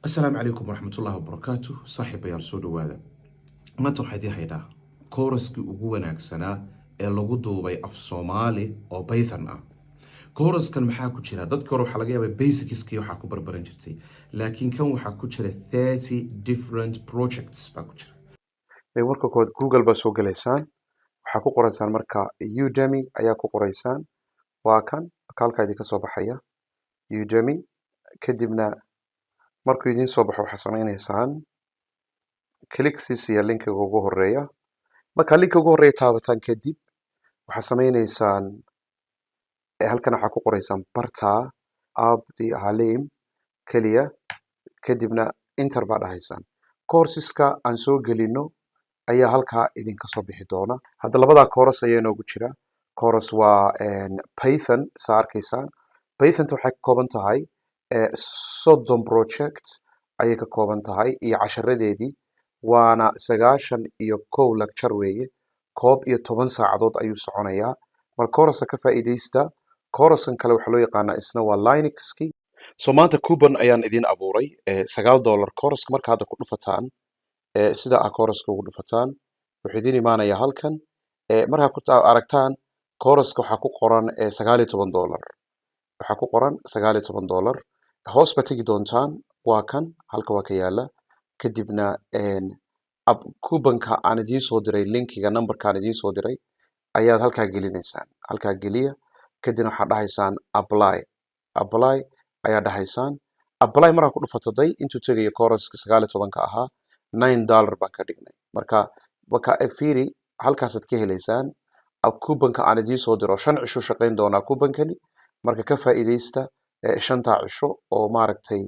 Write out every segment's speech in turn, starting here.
السلام عليكم ورحمة الله وبركاته صاحب يا رسول وهذا ما توحدي هيدا كورسكي ugu wanaagsanaa ee lagu duubay af Soomaali oo Python ah كورسkan maxaa ku jira dadka hore waxa laga yaabaa basicskii waxa ku barbaran jirtay laakiin kan waxa ku jira 30 different projects baa ku jira marka kood Google ba soo galeysaan waxa ku qoraysaan marka Udemy ayaa ku qoraysaan waa kan halka idin ka soo baxaya Udemy kadibna markuu idin soo baxo waxa sameynaysaan click siya linkiga ugu horeeya marka linkiga ugu horeeya taabataan kadib waxa sameynaysaan halkan waxa ku qoraysaan barta abdi halim kaliya kadibna enter ba dhahaysaan courseska aan soo gelino ayaa halka idin ka soo bixi doona hadda labada course ayaa noogu jira course waa Python saarkaysaan Python waxay ka kooban tahay soddon project ayay ka kooban tahay iyo casharadeedii waana 91 lecture weeye koob iyo 10 saacadood ayuu soconayaa mar course ka faa'iideysta course kale waxa loo yaqaanaa isna waa Linux-ki soo maanta coupon ayaan idin abuuray $9 course marka hadda ku dhufataan sida course ugu dhufataan wuxuu idin imaanayaa halkan marka ku aragtaan course waxa ku qoran $19 waxa ku qoran $19 hoos ba tagi doontaan waa kan halka waa ka yaala kadibna couponka aan idin soo diray linkiga numberka aan idin soo diray ayaad halka gelinaysaan halka geliya kadibna waxa dhahaysaan apply ayaa dhahaysaan apply marka ku dhufatay intuu tagayo course 19 ahaa $9 baan ka dhignay marka fiiri halkaas aad ka helaysaan couponka aan idin soo diro 5 cisho shaqeyn doona couponkani marka ka faa'iideysta 5 cisho oo maaragtay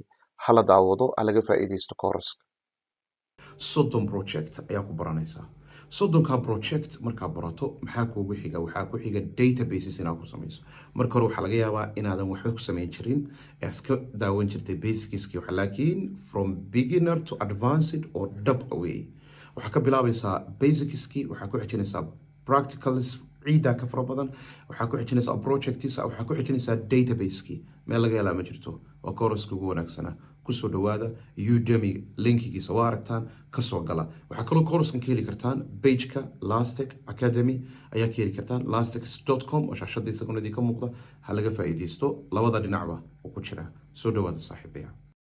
hala daawado laga faa'iideysto course soddon project ayaa ku baranaysaa soddonka project markaa barato maxaa kuugu xiga waxaa ku xiga databases inaad ku samayso marka hore waxaa laga yaabaa inaadan waxba ku samayn jirin ee iska daawan jirtay basicskii waxa laakiin from beginner to advanced or dub away waxaa ka bilaabaysaa basicskii waxaa ku xijinaysaa practicals ciida ka fara badan waxaa ku xijinaysaa projectisa waxaa ku xijinaysaa database-kii meel laga helaa ma jirto waa course ugu wanaagsanaa kusoo dhawaada Udemy linkigiisa waa aragtaan kasoo gala waxaa kaloo course-kan ka heli kartaan page-ka Lastic Academy ayaa ka heli kartaan lastics.com oo shaashadiisa kunadii ka muuqda ha laga faa'iideysto labada dhinacba oo ku jira soo dhawaada saaxiibaya